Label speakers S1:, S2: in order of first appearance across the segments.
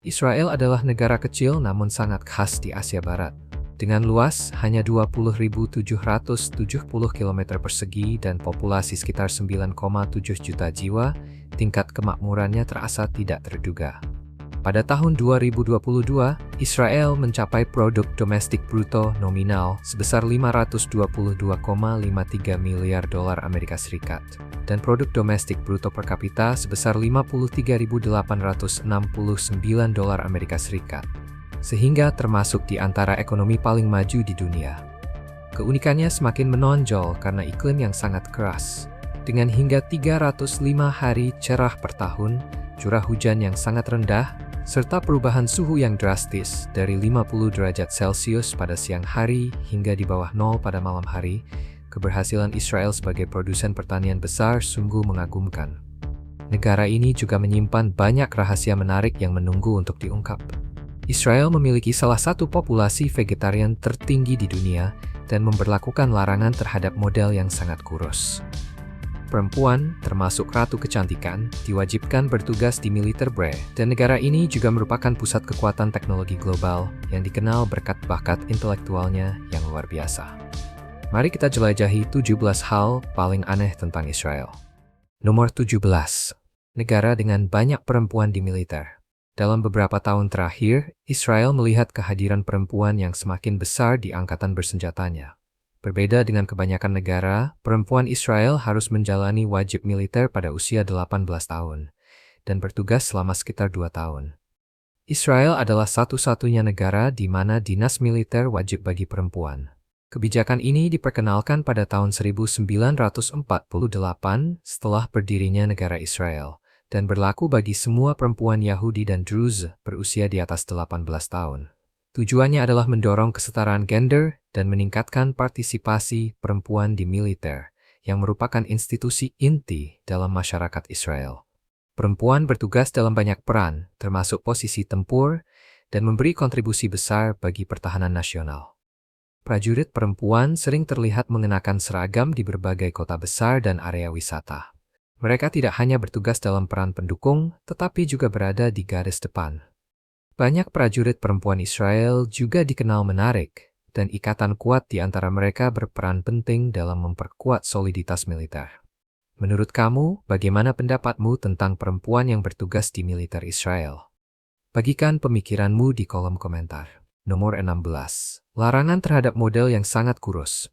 S1: Israel adalah negara kecil namun sangat khas di Asia Barat. Dengan luas hanya 20.770 km persegi dan populasi sekitar 9,7 juta jiwa, tingkat kemakmurannya terasa tidak terduga. Pada tahun 2022, Israel mencapai produk domestik bruto nominal sebesar 522,53 miliar dolar Amerika Serikat dan produk domestik bruto per kapita sebesar 53.869 dolar Amerika Serikat, sehingga termasuk di antara ekonomi paling maju di dunia. Keunikannya semakin menonjol karena iklim yang sangat keras, dengan hingga 305 hari cerah per tahun, curah hujan yang sangat rendah, serta perubahan suhu yang drastis dari 50 derajat Celcius pada siang hari hingga di bawah nol pada malam hari. Keberhasilan Israel sebagai produsen pertanian besar sungguh mengagumkan. Negara ini juga menyimpan banyak rahasia menarik yang menunggu untuk diungkap. Israel memiliki salah satu populasi vegetarian tertinggi di dunia dan memberlakukan larangan terhadap model yang sangat kurus. Perempuan, termasuk Ratu Kecantikan, diwajibkan bertugas di militer BRE, dan negara ini juga merupakan pusat kekuatan teknologi global yang dikenal berkat bakat intelektualnya yang luar biasa. Mari kita jelajahi 17 hal paling aneh tentang Israel. Nomor 17. Negara dengan banyak perempuan di militer. Dalam beberapa tahun terakhir, Israel melihat kehadiran perempuan yang semakin besar di angkatan bersenjatanya. Berbeda dengan kebanyakan negara, perempuan Israel harus menjalani wajib militer pada usia 18 tahun dan bertugas selama sekitar 2 tahun. Israel adalah satu-satunya negara di mana dinas militer wajib bagi perempuan. Kebijakan ini diperkenalkan pada tahun 1948 setelah berdirinya negara Israel dan berlaku bagi semua perempuan Yahudi dan Druze berusia di atas 18 tahun. Tujuannya adalah mendorong kesetaraan gender dan meningkatkan partisipasi perempuan di militer, yang merupakan institusi inti dalam masyarakat Israel. Perempuan bertugas dalam banyak peran, termasuk posisi tempur, dan memberi kontribusi besar bagi pertahanan nasional. Prajurit perempuan sering terlihat mengenakan seragam di berbagai kota besar dan area wisata. Mereka tidak hanya bertugas dalam peran pendukung, tetapi juga berada di garis depan. Banyak prajurit perempuan Israel juga dikenal menarik, dan ikatan kuat di antara mereka berperan penting dalam memperkuat soliditas militer. Menurut kamu, bagaimana pendapatmu tentang perempuan yang bertugas di militer Israel? Bagikan pemikiranmu di kolom komentar. Nomor 16. Larangan terhadap model yang sangat kurus.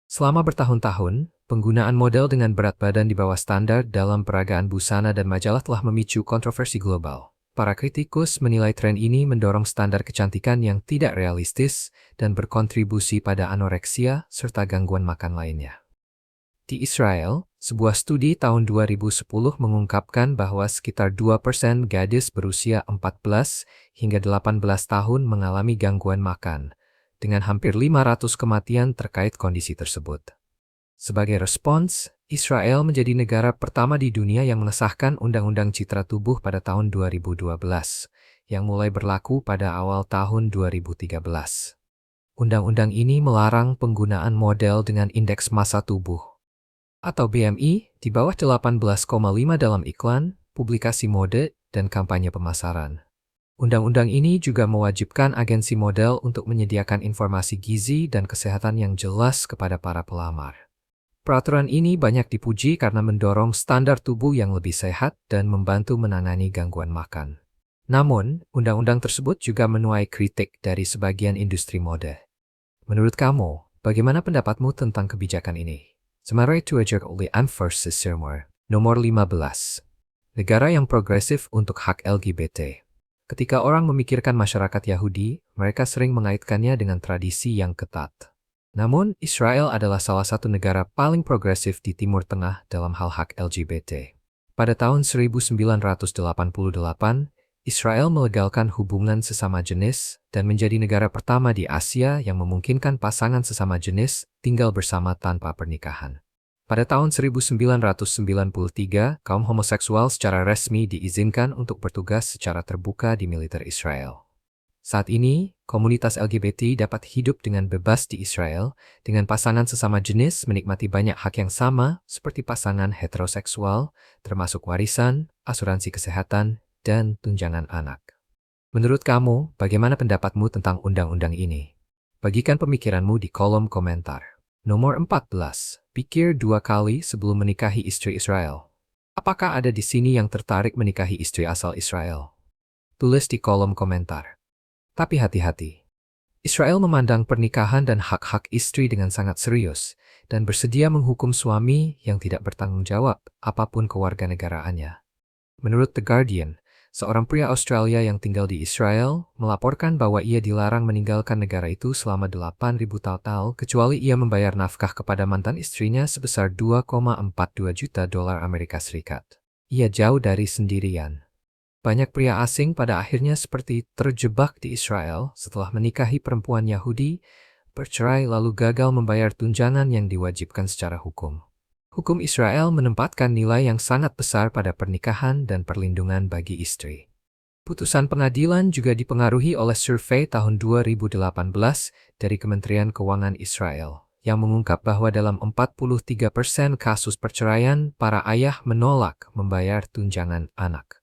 S1: Selama bertahun-tahun, penggunaan model dengan berat badan di bawah standar dalam peragaan busana dan majalah telah memicu kontroversi global. Para kritikus menilai tren ini mendorong standar kecantikan yang tidak realistis dan berkontribusi pada anoreksia serta gangguan makan lainnya. Di Israel, sebuah studi tahun 2010 mengungkapkan bahwa sekitar 2% gadis berusia 14 hingga 18 tahun mengalami gangguan makan, dengan hampir 500 kematian terkait kondisi tersebut. Sebagai respons, Israel menjadi negara pertama di dunia yang mengesahkan Undang-Undang Citra Tubuh pada tahun 2012, yang mulai berlaku pada awal tahun 2013. Undang-undang ini melarang penggunaan model dengan indeks massa tubuh, atau BMI, di bawah 18,5 dalam iklan, publikasi mode, dan kampanye pemasaran. Undang-undang ini juga mewajibkan agensi model untuk menyediakan informasi gizi dan kesehatan yang jelas kepada para pelamar. Peraturan ini banyak dipuji karena mendorong standar tubuh yang lebih sehat dan membantu menangani gangguan makan. Namun, undang-undang tersebut juga menuai kritik dari sebagian industri mode. Menurut kamu, bagaimana pendapatmu tentang kebijakan ini? Semarang Tuajar oleh Versus Sermor. Nomor 15. Negara yang progresif untuk hak LGBT. Ketika orang memikirkan masyarakat Yahudi, mereka sering mengaitkannya dengan tradisi yang ketat. Namun, Israel adalah salah satu negara paling progresif di Timur Tengah dalam hal hak LGBT. Pada tahun 1988, Israel melegalkan hubungan sesama jenis dan menjadi negara pertama di Asia yang memungkinkan pasangan sesama jenis tinggal bersama tanpa pernikahan. Pada tahun 1993, kaum homoseksual secara resmi diizinkan untuk bertugas secara terbuka di militer Israel. Saat ini, komunitas LGBT dapat hidup dengan bebas di Israel, dengan pasangan sesama jenis menikmati banyak hak yang sama seperti pasangan heteroseksual, termasuk warisan, asuransi kesehatan, dan tunjangan anak. Menurut kamu, bagaimana pendapatmu tentang undang-undang ini? Bagikan pemikiranmu di kolom komentar. Nomor 14. Pikir 2 kali sebelum menikahi istri Israel. Apakah ada di sini yang tertarik menikahi istri asal Israel? Tulis di kolom komentar. Tapi hati-hati. Israel memandang pernikahan dan hak-hak istri dengan sangat serius dan bersedia menghukum suami yang tidak bertanggung jawab apapun kewarganegaraannya. Menurut The Guardian, seorang pria Australia yang tinggal di Israel melaporkan bahwa ia dilarang meninggalkan negara itu selama 8.000 tahun kecuali ia membayar nafkah kepada mantan istrinya sebesar 2,42 juta dolar Amerika Serikat. Ia jauh dari sendirian. Banyak pria asing pada akhirnya seperti terjebak di Israel setelah menikahi perempuan Yahudi, bercerai lalu gagal membayar tunjangan yang diwajibkan secara hukum. Hukum Israel menempatkan nilai yang sangat besar pada pernikahan dan perlindungan bagi istri. Putusan pengadilan juga dipengaruhi oleh survei tahun 2018 dari Kementerian Keuangan Israel, yang mengungkap bahwa dalam 43% kasus perceraian, para ayah menolak membayar tunjangan anak.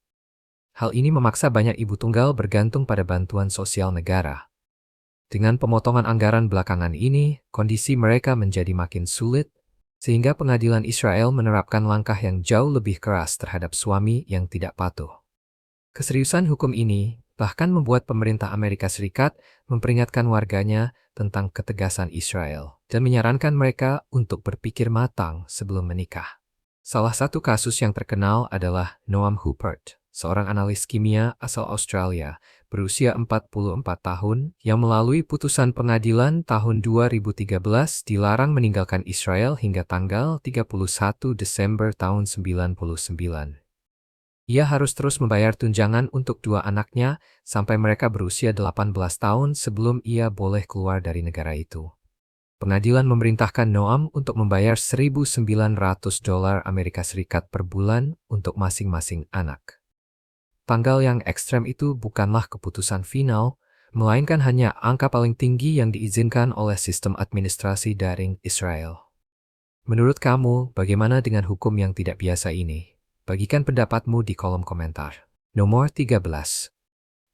S1: Hal ini memaksa banyak ibu tunggal bergantung pada bantuan sosial negara. Dengan pemotongan anggaran belakangan ini, kondisi mereka menjadi makin sulit, sehingga pengadilan Israel menerapkan langkah yang jauh lebih keras terhadap suami yang tidak patuh. Keseriusan hukum ini bahkan membuat pemerintah Amerika Serikat memperingatkan warganya tentang ketegasan Israel dan menyarankan mereka untuk berpikir matang sebelum menikah. Salah satu kasus yang terkenal adalah Noam Huppert, seorang analis kimia asal Australia berusia 44 tahun yang melalui putusan pengadilan tahun 2013 dilarang meninggalkan Israel hingga tanggal 31 Desember tahun 1999. Ia harus terus membayar tunjangan untuk 2 anaknya sampai mereka berusia 18 tahun sebelum ia boleh keluar dari negara itu. Pengadilan memerintahkan Noam untuk membayar 1.900 dolar Amerika Serikat per bulan untuk masing-masing anak. Tanggal yang ekstrem itu bukanlah keputusan final, melainkan hanya angka paling tinggi yang diizinkan oleh sistem administrasi daring Israel. Menurut kamu, bagaimana dengan hukum yang tidak biasa ini? Bagikan pendapatmu di kolom komentar. Nomor 13.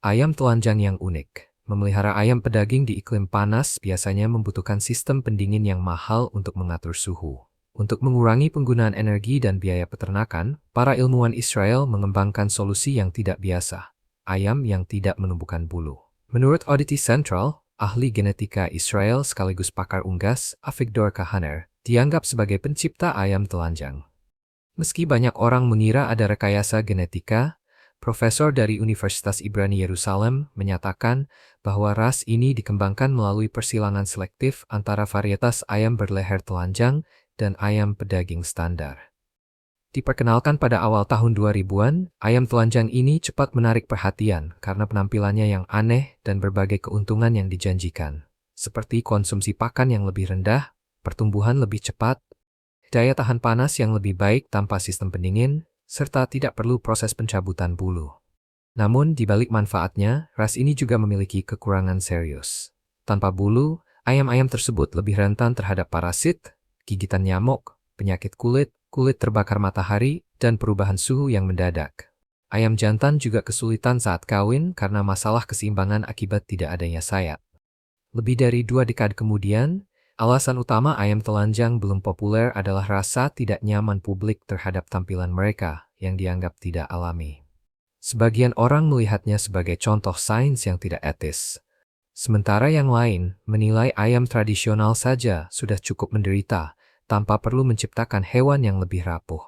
S1: Ayam telanjang yang unik. Memelihara ayam pedaging di iklim panas biasanya membutuhkan sistem pendingin yang mahal untuk mengatur suhu. Untuk mengurangi penggunaan energi dan biaya peternakan, para ilmuwan Israel mengembangkan solusi yang tidak biasa, ayam yang tidak menumbuhkan bulu. Menurut Oddity Central, ahli genetika Israel sekaligus pakar unggas, Avigdor Kahaner, dianggap sebagai pencipta ayam telanjang. Meski banyak orang mengira ada rekayasa genetika, profesor dari Universitas Ibrani Yerusalem menyatakan bahwa ras ini dikembangkan melalui persilangan selektif antara varietas ayam berleher telanjang dan ayam pedaging standar. Diperkenalkan pada awal tahun 2000-an, ayam telanjang ini cepat menarik perhatian karena penampilannya yang aneh dan berbagai keuntungan yang dijanjikan, seperti konsumsi pakan yang lebih rendah, pertumbuhan lebih cepat, daya tahan panas yang lebih baik tanpa sistem pendingin, serta tidak perlu proses pencabutan bulu. Namun, di balik manfaatnya, ras ini juga memiliki kekurangan serius. Tanpa bulu, ayam-ayam tersebut lebih rentan terhadap parasit, gigitan nyamuk, penyakit kulit, kulit terbakar matahari, dan perubahan suhu yang mendadak. Ayam jantan juga kesulitan saat kawin karena masalah keseimbangan akibat tidak adanya sayap. Lebih dari 2 dekade kemudian, alasan utama ayam telanjang belum populer adalah rasa tidak nyaman publik terhadap tampilan mereka yang dianggap tidak alami. Sebagian orang melihatnya sebagai contoh sains yang tidak etis. Sementara yang lain menilai ayam tradisional saja sudah cukup menderita tanpa perlu menciptakan hewan yang lebih rapuh.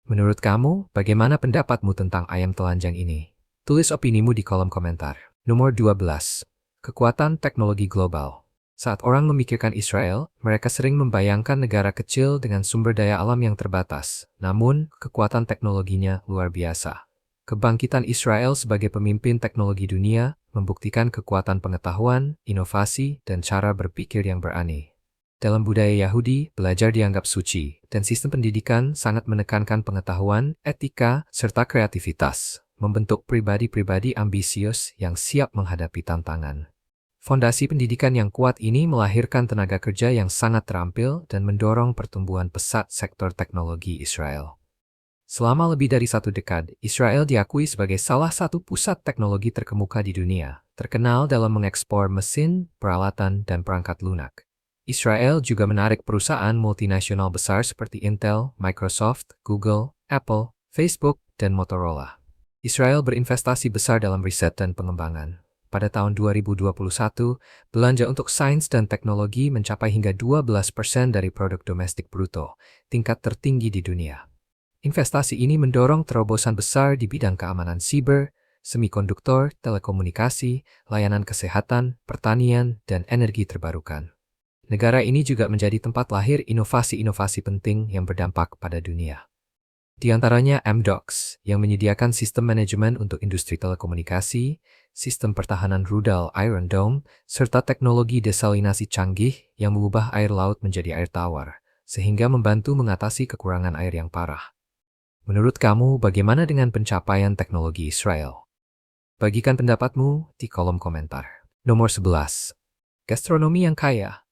S1: Menurut kamu, bagaimana pendapatmu tentang ayam telanjang ini? Tulis opinimu di kolom komentar. Nomor 12. Kekuatan teknologi global. Saat orang memikirkan Israel, mereka sering membayangkan negara kecil dengan sumber daya alam yang terbatas, namun kekuatan teknologinya luar biasa. Kebangkitan Israel sebagai pemimpin teknologi dunia membuktikan kekuatan pengetahuan, inovasi, dan cara berpikir yang berani. Dalam budaya Yahudi, belajar dianggap suci, dan sistem pendidikan sangat menekankan pengetahuan, etika, serta kreativitas, membentuk pribadi-pribadi ambisius yang siap menghadapi tantangan. Fondasi pendidikan yang kuat ini melahirkan tenaga kerja yang sangat terampil dan mendorong pertumbuhan pesat sektor teknologi Israel. Selama lebih dari 1 dekade, Israel diakui sebagai salah satu pusat teknologi terkemuka di dunia, terkenal dalam mengekspor mesin, peralatan, dan perangkat lunak. Israel juga menarik perusahaan multinasional besar seperti Intel, Microsoft, Google, Apple, Facebook, dan Motorola. Israel berinvestasi besar dalam riset dan pengembangan. Pada tahun 2021, belanja untuk sains dan teknologi mencapai hingga 12% dari produk domestik bruto, tingkat tertinggi di dunia. Investasi ini mendorong terobosan besar di bidang keamanan siber, semikonduktor, telekomunikasi, layanan kesehatan, pertanian, dan energi terbarukan. Negara ini juga menjadi tempat lahir inovasi-inovasi penting yang berdampak pada dunia. Di antaranya Amdocs, yang menyediakan sistem manajemen untuk industri telekomunikasi, sistem pertahanan rudal Iron Dome, serta teknologi desalinasi canggih yang mengubah air laut menjadi air tawar, sehingga membantu mengatasi kekurangan air yang parah. Menurut kamu, bagaimana dengan pencapaian teknologi Israel? Bagikan pendapatmu di kolom komentar. Nomor 11. Gastronomi yang kaya.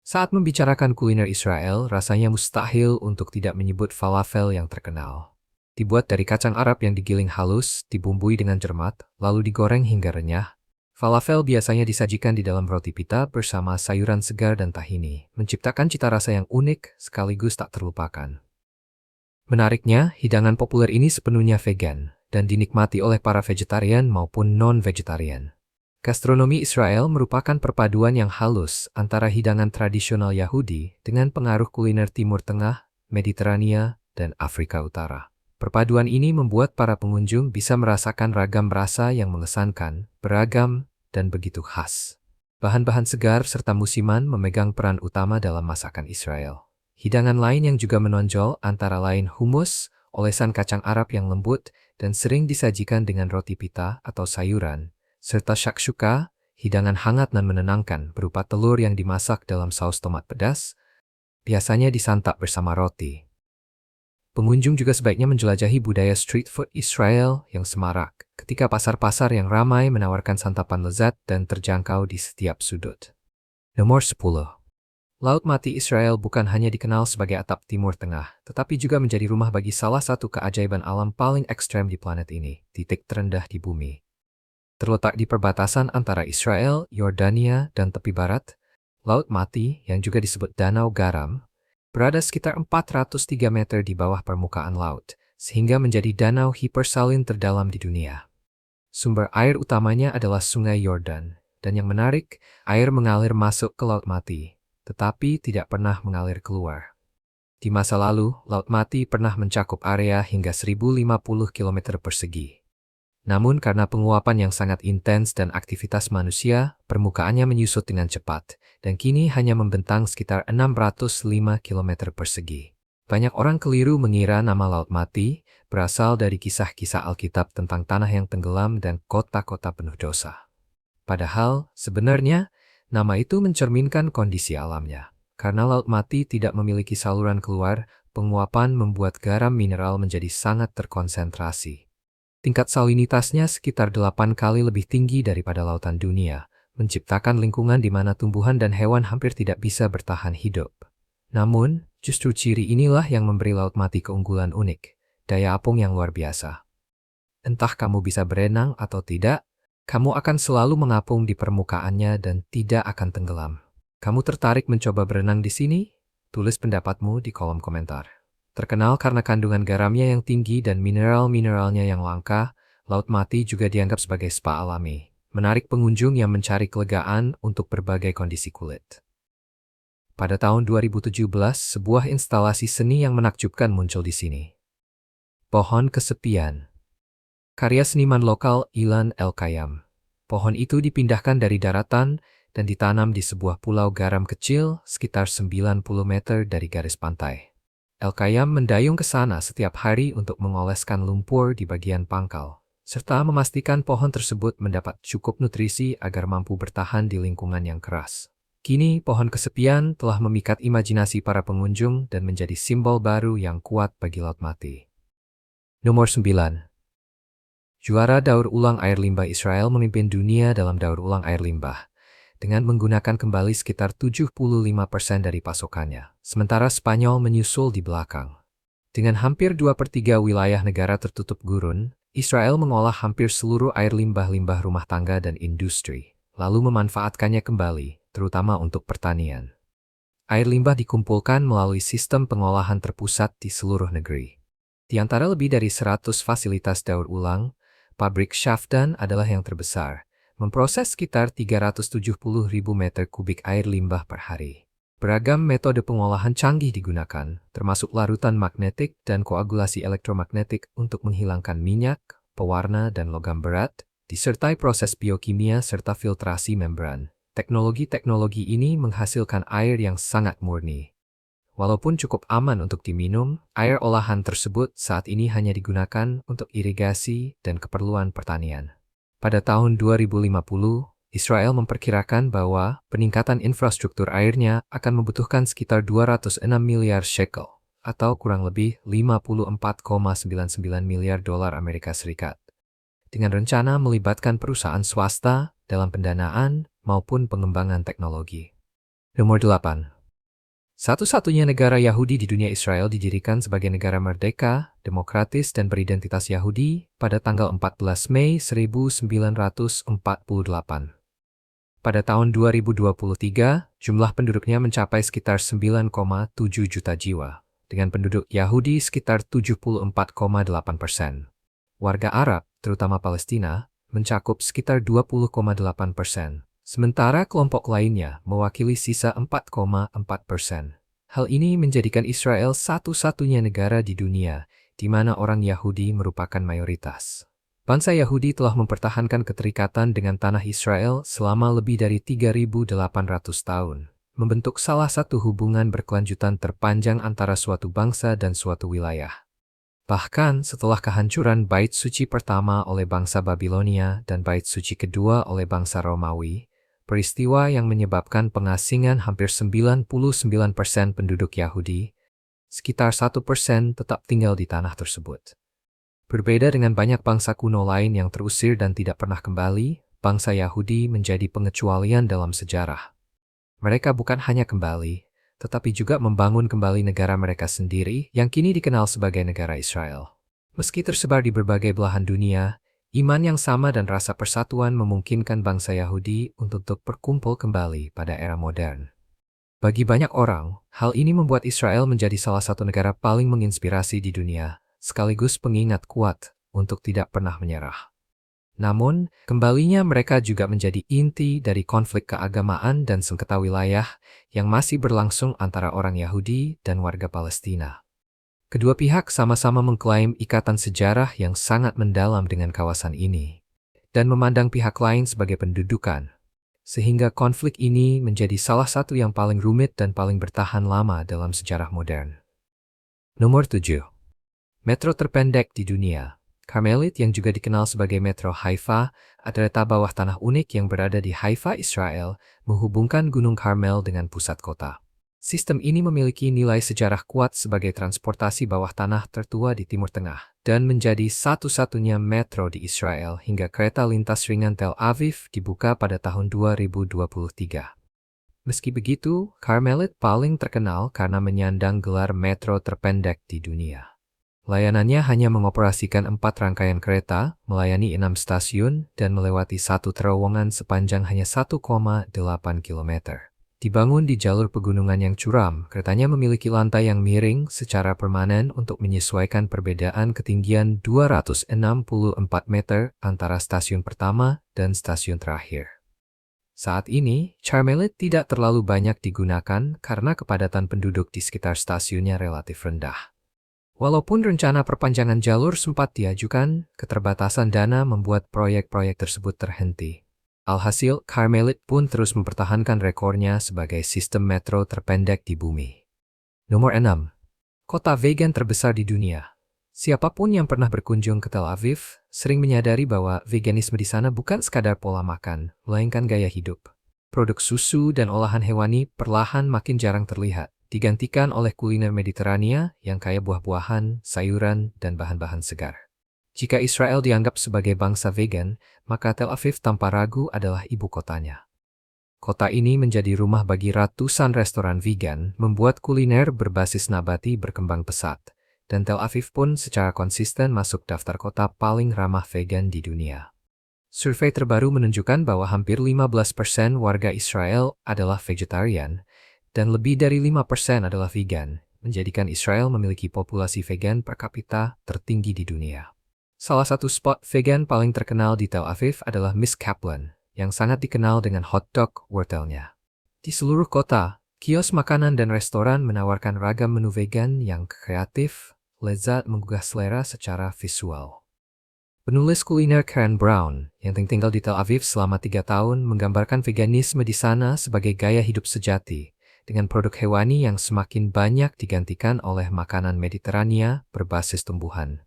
S1: Saat membicarakan kuliner Israel, rasanya mustahil untuk tidak menyebut falafel yang terkenal. Dibuat dari kacang Arab yang digiling halus, dibumbui dengan cermat, lalu digoreng hingga renyah. Falafel biasanya disajikan di dalam roti pita bersama sayuran segar dan tahini, menciptakan cita rasa yang unik sekaligus tak terlupakan. Menariknya, hidangan populer ini sepenuhnya vegan dan dinikmati oleh para vegetarian maupun non-vegetarian. Gastronomi Israel merupakan perpaduan yang halus antara hidangan tradisional Yahudi dengan pengaruh kuliner Timur Tengah, Mediterania, dan Afrika Utara. Perpaduan ini membuat para pengunjung bisa merasakan ragam rasa yang mengesankan, beragam, dan begitu khas. Bahan-bahan segar serta musiman memegang peran utama dalam masakan Israel. Hidangan lain yang juga menonjol antara lain hummus, olesan kacang Arab yang lembut dan sering disajikan dengan roti pita atau sayuran, serta shakshuka, hidangan hangat dan menenangkan berupa telur yang dimasak dalam saus tomat pedas, biasanya disantap bersama roti. Pengunjung juga sebaiknya menjelajahi budaya street food Israel yang semarak, ketika pasar-pasar yang ramai menawarkan santapan lezat dan terjangkau di setiap sudut. Nomor 10. Laut Mati Israel bukan hanya dikenal sebagai atap Timur Tengah, tetapi juga menjadi rumah bagi salah satu keajaiban alam paling ekstrem di planet ini, titik terendah di bumi. Terletak di perbatasan antara Israel, Yordania, dan tepi barat, Laut Mati, yang juga disebut Danau Garam, berada sekitar 403 meter di bawah permukaan laut, sehingga menjadi danau hipersalin terdalam di dunia. Sumber air utamanya adalah Sungai Yordan, dan yang menarik, air mengalir masuk ke Laut Mati, tetapi tidak pernah mengalir keluar. Di masa lalu, Laut Mati pernah mencakup area hingga 1050 km persegi. Namun karena penguapan yang sangat intens dan aktivitas manusia, permukaannya menyusut dengan cepat, dan kini hanya membentang sekitar 605 km persegi. Banyak orang keliru mengira nama Laut Mati berasal dari kisah-kisah Alkitab tentang tanah yang tenggelam dan kota-kota penuh dosa. Padahal, sebenarnya, nama itu mencerminkan kondisi alamnya. Karena Laut Mati tidak memiliki saluran keluar, penguapan membuat garam mineral menjadi sangat terkonsentrasi. Tingkat salinitasnya sekitar 8 kali lebih tinggi daripada lautan dunia, menciptakan lingkungan di mana tumbuhan dan hewan hampir tidak bisa bertahan hidup. Namun, justru ciri inilah yang memberi Laut Mati keunggulan unik, daya apung yang luar biasa. Entah kamu bisa berenang atau tidak, kamu akan selalu mengapung di permukaannya dan tidak akan tenggelam. Kamu tertarik mencoba berenang di sini? Tulis pendapatmu di kolom komentar. Terkenal karena kandungan garamnya yang tinggi dan mineral-mineralnya yang langka, Laut Mati juga dianggap sebagai spa alami, menarik pengunjung yang mencari kelegaan untuk berbagai kondisi kulit. Pada tahun 2017, sebuah instalasi seni yang menakjubkan muncul di sini. Pohon Kesepian. Karya seniman lokal Ilan El-Kayam. Pohon itu dipindahkan dari daratan dan ditanam di sebuah pulau garam kecil sekitar 90 meter dari garis pantai. El-Kayam mendayung ke sana setiap hari untuk mengoleskan lumpur di bagian pangkal, serta memastikan pohon tersebut mendapat cukup nutrisi agar mampu bertahan di lingkungan yang keras. Kini, pohon kesepian telah memikat imajinasi para pengunjung dan menjadi simbol baru yang kuat bagi Laut Mati. Nomor 9. Juara daur ulang air limbah Israel memimpin dunia dalam daur ulang air limbah, dengan menggunakan kembali sekitar 75% dari pasokannya, sementara Spanyol menyusul di belakang. Dengan hampir 2/3 wilayah negara tertutup gurun, Israel mengolah hampir seluruh air limbah-limbah rumah tangga dan industri, lalu memanfaatkannya kembali, terutama untuk pertanian. Air limbah dikumpulkan melalui sistem pengolahan terpusat di seluruh negeri. Di antara lebih dari 100 fasilitas daur ulang, pabrik Shafdan adalah yang terbesar, memproses sekitar 370.000 meter kubik air limbah per hari. Beragam metode pengolahan canggih digunakan, termasuk larutan magnetik dan koagulasi elektromagnetik untuk menghilangkan minyak, pewarna, dan logam berat, disertai proses biokimia serta filtrasi membran. Teknologi-teknologi ini menghasilkan air yang sangat murni. Walaupun cukup aman untuk diminum, air olahan tersebut saat ini hanya digunakan untuk irigasi dan keperluan pertanian. Pada tahun 2050, Israel memperkirakan bahwa peningkatan infrastruktur airnya akan membutuhkan sekitar 206 miliar shekel, atau kurang lebih 54,99 miliar dolar Amerika Serikat. Dengan rencana melibatkan perusahaan swasta dalam pendanaan maupun pengembangan teknologi. Nomor 8. Satu-satunya negara Yahudi di dunia, Israel didirikan sebagai negara merdeka, demokratis, dan beridentitas Yahudi pada tanggal 14 Mei 1948. Pada tahun 2023, jumlah penduduknya mencapai sekitar 9,7 juta jiwa, dengan penduduk Yahudi sekitar 74,8%. Warga Arab, terutama Palestina, mencakup sekitar 20,8%, sementara kelompok lainnya mewakili sisa 4,4%. Hal ini menjadikan Israel satu-satunya negara di dunia di mana orang Yahudi merupakan mayoritas. Bangsa Yahudi telah mempertahankan keterikatan dengan tanah Israel selama lebih dari 3.800 tahun, membentuk salah satu hubungan berkelanjutan terpanjang antara suatu bangsa dan suatu wilayah. Bahkan setelah kehancuran Bait Suci pertama oleh bangsa Babilonia dan Bait Suci kedua oleh bangsa Romawi, peristiwa yang menyebabkan pengasingan hampir 99% penduduk Yahudi, sekitar 1% tetap tinggal di tanah tersebut. Berbeda dengan banyak bangsa kuno lain yang terusir dan tidak pernah kembali, bangsa Yahudi menjadi pengecualian dalam sejarah. Mereka bukan hanya kembali, tetapi juga membangun kembali negara mereka sendiri yang kini dikenal sebagai negara Israel. Meski tersebar di berbagai belahan dunia, iman yang sama dan rasa persatuan memungkinkan bangsa Yahudi untuk berkumpul kembali pada era modern. Bagi banyak orang, hal ini membuat Israel menjadi salah satu negara paling menginspirasi di dunia, sekaligus pengingat kuat untuk tidak pernah menyerah. Namun, kembalinya mereka juga menjadi inti dari konflik keagamaan dan sengketa wilayah yang masih berlangsung antara orang Yahudi dan warga Palestina. Kedua pihak sama-sama mengklaim ikatan sejarah yang sangat mendalam dengan kawasan ini, dan memandang pihak lain sebagai pendudukan, sehingga konflik ini menjadi salah satu yang paling rumit dan paling bertahan lama dalam sejarah modern. Nomor 7. Metro terpendek di dunia. Carmelit, yang juga dikenal sebagai Metro Haifa, adalah letak bawah tanah unik yang berada di Haifa, Israel, menghubungkan Gunung Karmel dengan pusat kota. Sistem ini memiliki nilai sejarah kuat sebagai transportasi bawah tanah tertua di Timur Tengah dan menjadi satu-satunya metro di Israel hingga kereta lintas ringan Tel Aviv dibuka pada tahun 2023. Meski begitu, Carmelit paling terkenal karena menyandang gelar metro terpendek di dunia. Layanannya hanya mengoperasikan 4 rangkaian kereta, melayani 6 stasiun, dan melewati satu terowongan sepanjang hanya 1,8 km. Dibangun di jalur pegunungan yang curam, keretanya memiliki lantai yang miring secara permanen untuk menyesuaikan perbedaan ketinggian 264 meter antara stasiun pertama dan stasiun terakhir. Saat ini, Carmelit tidak terlalu banyak digunakan karena kepadatan penduduk di sekitar stasiunnya relatif rendah. Walaupun rencana perpanjangan jalur sempat diajukan, keterbatasan dana membuat proyek-proyek tersebut terhenti. Alhasil, Carmelit pun terus mempertahankan rekornya sebagai sistem metro terpendek di bumi. Nomor 6. Kota vegan terbesar di dunia. Siapapun yang pernah berkunjung ke Tel Aviv sering menyadari bahwa veganisme di sana bukan sekadar pola makan, melainkan gaya hidup. Produk susu dan olahan hewani perlahan makin jarang terlihat, digantikan oleh kuliner Mediterania yang kaya buah-buahan, sayuran, dan bahan-bahan segar. Jika Israel dianggap sebagai bangsa vegan, maka Tel Aviv tanpa ragu adalah ibu kotanya. Kota ini menjadi rumah bagi ratusan restoran vegan, membuat kuliner berbasis nabati berkembang pesat, dan Tel Aviv pun secara konsisten masuk daftar kota paling ramah vegan di dunia. Survei terbaru menunjukkan bahwa hampir 15% warga Israel adalah vegetarian, dan lebih dari 5% adalah vegan, menjadikan Israel memiliki populasi vegan per kapita tertinggi di dunia. Salah satu spot vegan paling terkenal di Tel Aviv adalah Miss Kaplan, yang sangat dikenal dengan hotdog wortelnya. Di seluruh kota, kios makanan dan restoran menawarkan ragam menu vegan yang kreatif, lezat menggugah selera secara visual. Penulis kuliner Karen Brown, yang tinggal di Tel Aviv selama 3 tahun, menggambarkan veganisme di sana sebagai gaya hidup sejati, dengan produk hewani yang semakin banyak digantikan oleh makanan Mediterania berbasis tumbuhan.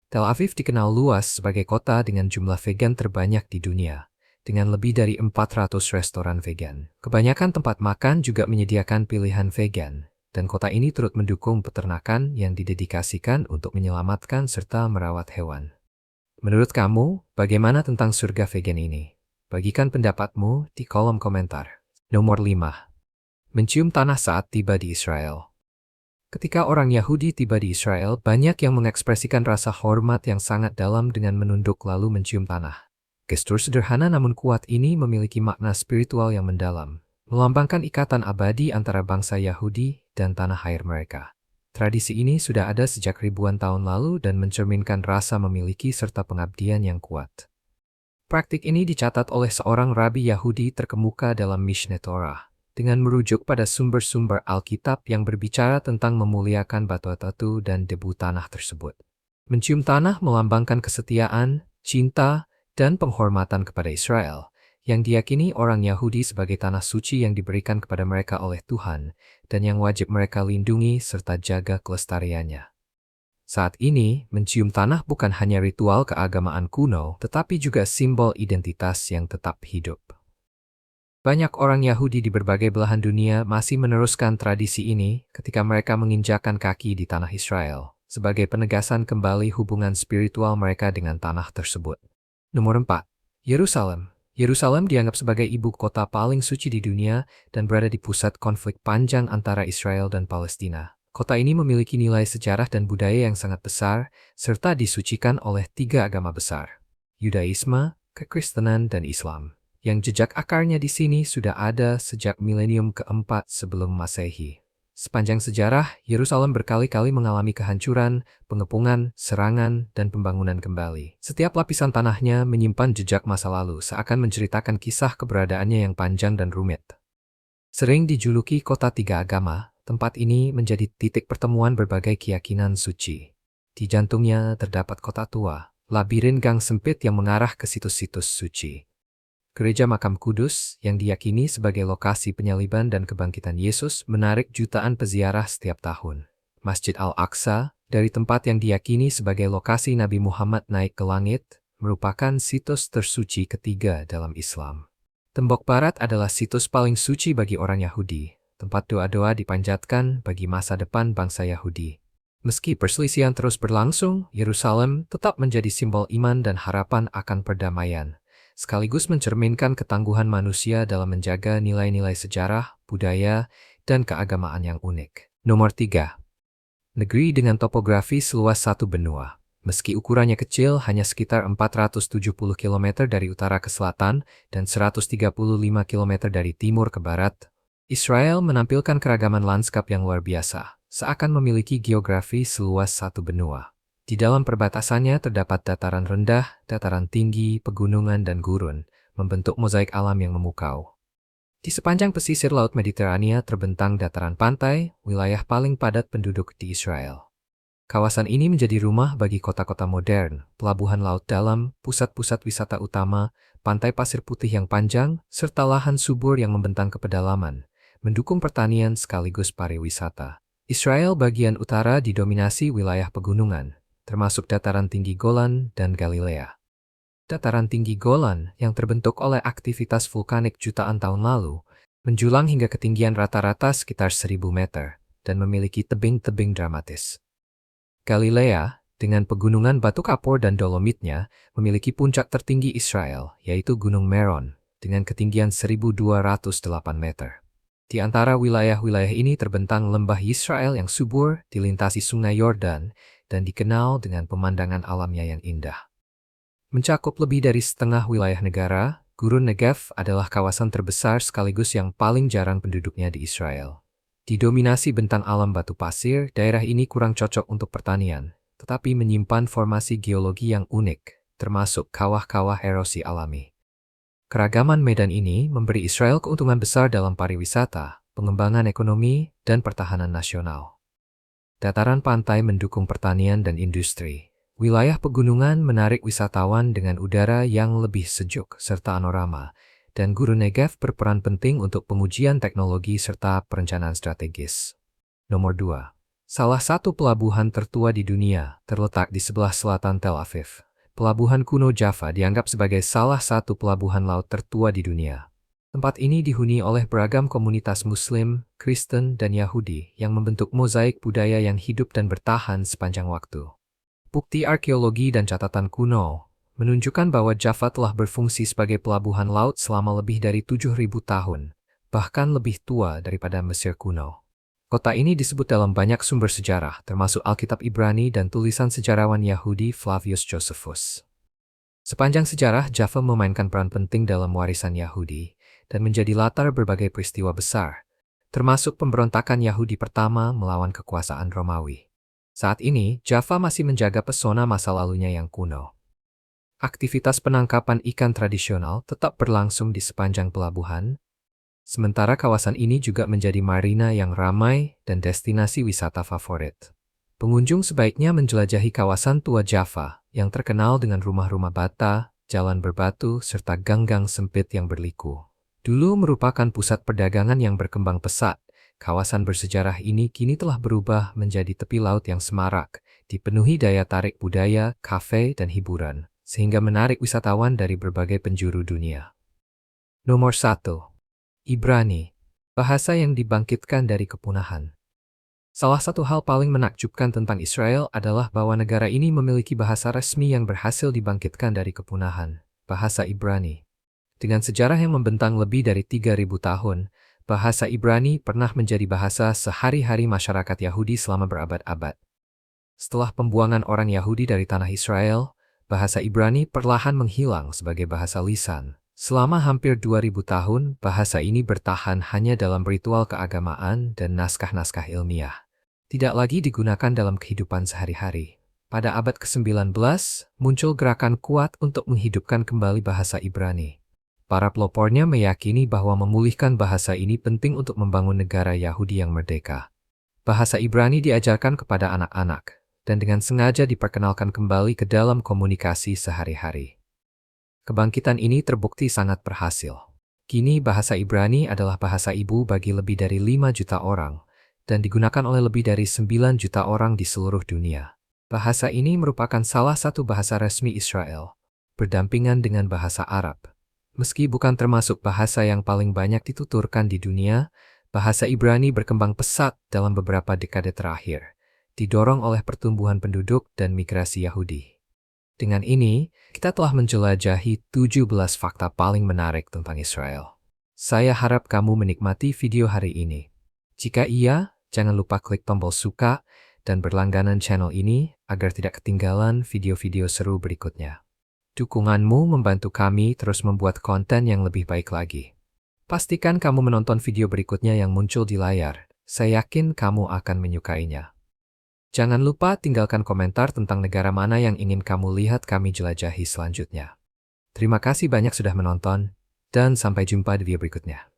S1: Tel Aviv dikenal luas sebagai kota dengan jumlah vegan terbanyak di dunia, dengan lebih dari 400 restoran vegan. Kebanyakan tempat makan juga menyediakan pilihan vegan, dan kota ini turut mendukung peternakan yang didedikasikan untuk menyelamatkan serta merawat hewan. Menurut kamu, bagaimana tentang surga vegan ini? Bagikan pendapatmu di kolom komentar. Nomor 5. Mencium tanah saat tiba di Israel. Ketika orang Yahudi tiba di Israel, banyak yang mengekspresikan rasa hormat yang sangat dalam dengan menunduk lalu mencium tanah. Gestur sederhana namun kuat ini memiliki makna spiritual yang mendalam, melambangkan ikatan abadi antara bangsa Yahudi dan tanah air mereka. Tradisi ini sudah ada sejak ribuan tahun lalu dan mencerminkan rasa memiliki serta pengabdian yang kuat. Praktik ini dicatat oleh seorang rabi Yahudi terkemuka dalam Mishneh Torah, dengan merujuk pada sumber-sumber Alkitab yang berbicara tentang memuliakan batu-batu dan debu tanah tersebut. Mencium tanah melambangkan kesetiaan, cinta, dan penghormatan kepada Israel, yang diyakini orang Yahudi sebagai tanah suci yang diberikan kepada mereka oleh Tuhan, dan yang wajib mereka lindungi serta jaga kelestariannya. Saat ini, mencium tanah bukan hanya ritual keagamaan kuno, tetapi juga simbol identitas yang tetap hidup. Banyak orang Yahudi di berbagai belahan dunia masih meneruskan tradisi ini ketika mereka menginjakkan kaki di tanah Israel, sebagai penegasan kembali hubungan spiritual mereka dengan tanah tersebut. Nomor 4. Yerusalem. Yerusalem dianggap sebagai ibu kota paling suci di dunia dan berada di pusat konflik panjang antara Israel dan Palestina. Kota ini memiliki nilai sejarah dan budaya yang sangat besar, serta disucikan oleh 3 agama besar, Yudaisme, Kekristenan, dan Islam, yang jejak akarnya di sini sudah ada sejak milenium keempat sebelum Masehi. Sepanjang sejarah, Yerusalem berkali-kali mengalami kehancuran, pengepungan, serangan, dan pembangunan kembali. Setiap lapisan tanahnya menyimpan jejak masa lalu, seakan menceritakan kisah keberadaannya yang panjang dan rumit. Sering dijuluki kota 3 agama, tempat ini menjadi titik pertemuan berbagai keyakinan suci. Di jantungnya terdapat kota tua, labirin gang sempit yang mengarah ke situs-situs suci. Gereja Makam Kudus, yang diyakini sebagai lokasi penyaliban dan kebangkitan Yesus, menarik jutaan peziarah setiap tahun. Masjid Al-Aqsa, dari tempat yang diyakini sebagai lokasi Nabi Muhammad naik ke langit, merupakan situs tersuci ketiga dalam Islam. Tembok Barat adalah situs paling suci bagi orang Yahudi, tempat doa-doa dipanjatkan bagi masa depan bangsa Yahudi. Meski perselisihan terus berlangsung, Yerusalem tetap menjadi simbol iman dan harapan akan perdamaian, sekaligus mencerminkan ketangguhan manusia dalam menjaga nilai-nilai sejarah, budaya, dan keagamaan yang unik. Nomor 3. Negeri dengan topografi seluas satu benua. Meski ukurannya kecil, hanya sekitar 470 km dari utara ke selatan dan 135 km dari timur ke barat, Israel menampilkan keragaman lanskap yang luar biasa, seakan memiliki geografi seluas satu benua. Di dalam perbatasannya terdapat dataran rendah, dataran tinggi, pegunungan, dan gurun, membentuk mozaik alam yang memukau. Di sepanjang pesisir Laut Mediterania terbentang dataran pantai, wilayah paling padat penduduk di Israel. Kawasan ini menjadi rumah bagi kota-kota modern, pelabuhan laut dalam, pusat-pusat wisata utama, pantai pasir putih yang panjang, serta lahan subur yang membentang ke pedalaman, mendukung pertanian sekaligus pariwisata. Israel bagian utara didominasi wilayah pegunungan, termasuk dataran tinggi Golan dan Galilea. Dataran tinggi Golan yang terbentuk oleh aktivitas vulkanik jutaan tahun lalu, menjulang hingga ketinggian rata-rata sekitar 1000 meter dan memiliki tebing-tebing dramatis. Galilea, dengan pegunungan batu kapur dan dolomitnya, memiliki puncak tertinggi Israel, yaitu Gunung Meron, dengan ketinggian 1208 meter. Di antara wilayah-wilayah ini terbentang lembah Yisrael yang subur, dilintasi sungai Yordan, dan dikenal dengan pemandangan alamnya yang indah. Mencakup lebih dari setengah wilayah negara, Gurun Negev adalah kawasan terbesar sekaligus yang paling jarang penduduknya di Israel. Didominasi bentang alam batu pasir, daerah ini kurang cocok untuk pertanian, tetapi menyimpan formasi geologi yang unik, termasuk kawah-kawah erosi alami. Keragaman medan ini memberi Israel keuntungan besar dalam pariwisata, pengembangan ekonomi, dan pertahanan nasional. Dataran pantai mendukung pertanian dan industri. Wilayah pegunungan menarik wisatawan dengan udara yang lebih sejuk serta panorama, dan Gurun Negev berperan penting untuk pengujian teknologi serta perencanaan strategis. Nomor 2. Salah satu pelabuhan tertua di dunia terletak di sebelah selatan Tel Aviv. Pelabuhan kuno Jaffa dianggap sebagai salah satu pelabuhan laut tertua di dunia. Tempat ini dihuni oleh beragam komunitas Muslim, Kristen, dan Yahudi yang membentuk mozaik budaya yang hidup dan bertahan sepanjang waktu. Bukti arkeologi dan catatan kuno menunjukkan bahwa Jaffa telah berfungsi sebagai pelabuhan laut selama lebih dari 7.000 tahun, bahkan lebih tua daripada Mesir kuno. Kota ini disebut dalam banyak sumber sejarah, termasuk Alkitab Ibrani dan tulisan sejarawan Yahudi Flavius Josephus. Sepanjang sejarah, Jaffa memainkan peran penting dalam warisan Yahudi dan menjadi latar berbagai peristiwa besar, termasuk pemberontakan Yahudi pertama melawan kekuasaan Romawi. Saat ini, Jaffa masih menjaga pesona masa lalunya yang kuno. Aktivitas penangkapan ikan tradisional tetap berlangsung di sepanjang pelabuhan, sementara kawasan ini juga menjadi marina yang ramai dan destinasi wisata favorit. Pengunjung sebaiknya menjelajahi kawasan tua Jaffa yang terkenal dengan rumah-rumah bata, jalan berbatu, serta gang-gang sempit yang berliku. Dulu merupakan pusat perdagangan yang berkembang pesat. Kawasan bersejarah ini kini telah berubah menjadi tepi laut yang semarak, dipenuhi daya tarik budaya, kafe, dan hiburan, sehingga menarik wisatawan dari berbagai penjuru dunia. Nomor 1. Ibrani, bahasa yang dibangkitkan dari kepunahan. Salah satu hal paling menakjubkan tentang Israel adalah bahwa negara ini memiliki bahasa resmi yang berhasil dibangkitkan dari kepunahan, bahasa Ibrani. Dengan sejarah yang membentang lebih dari 3.000 tahun, bahasa Ibrani pernah menjadi bahasa sehari-hari masyarakat Yahudi selama berabad-abad. Setelah pembuangan orang Yahudi dari tanah Israel, bahasa Ibrani perlahan menghilang sebagai bahasa lisan. Selama hampir 2.000 tahun, bahasa ini bertahan hanya dalam ritual keagamaan dan naskah-naskah ilmiah. Tidak lagi digunakan dalam kehidupan sehari-hari. Pada abad ke-19, muncul gerakan kuat untuk menghidupkan kembali bahasa Ibrani. Para pelopornya meyakini bahwa memulihkan bahasa ini penting untuk membangun negara Yahudi yang merdeka. Bahasa Ibrani diajarkan kepada anak-anak, dan dengan sengaja diperkenalkan kembali ke dalam komunikasi sehari-hari. Kebangkitan ini terbukti sangat berhasil. Kini bahasa Ibrani adalah bahasa ibu bagi lebih dari 5 juta orang dan digunakan oleh lebih dari 9 juta orang di seluruh dunia. Bahasa ini merupakan salah satu bahasa resmi Israel, berdampingan dengan bahasa Arab. Meski bukan termasuk bahasa yang paling banyak dituturkan di dunia, bahasa Ibrani berkembang pesat dalam beberapa dekade terakhir, didorong oleh pertumbuhan penduduk dan migrasi Yahudi. Dengan ini, kita telah menjelajahi 17 fakta paling menarik tentang Israel. Saya harap kamu menikmati video hari ini. Jika iya, jangan lupa klik tombol suka dan berlangganan channel ini agar tidak ketinggalan video-video seru berikutnya. Dukunganmu membantu kami terus membuat konten yang lebih baik lagi. Pastikan kamu menonton video berikutnya yang muncul di layar. Saya yakin kamu akan menyukainya. Jangan lupa tinggalkan komentar tentang negara mana yang ingin kamu lihat kami jelajahi selanjutnya. Terima kasih banyak sudah menonton, dan sampai jumpa di video berikutnya.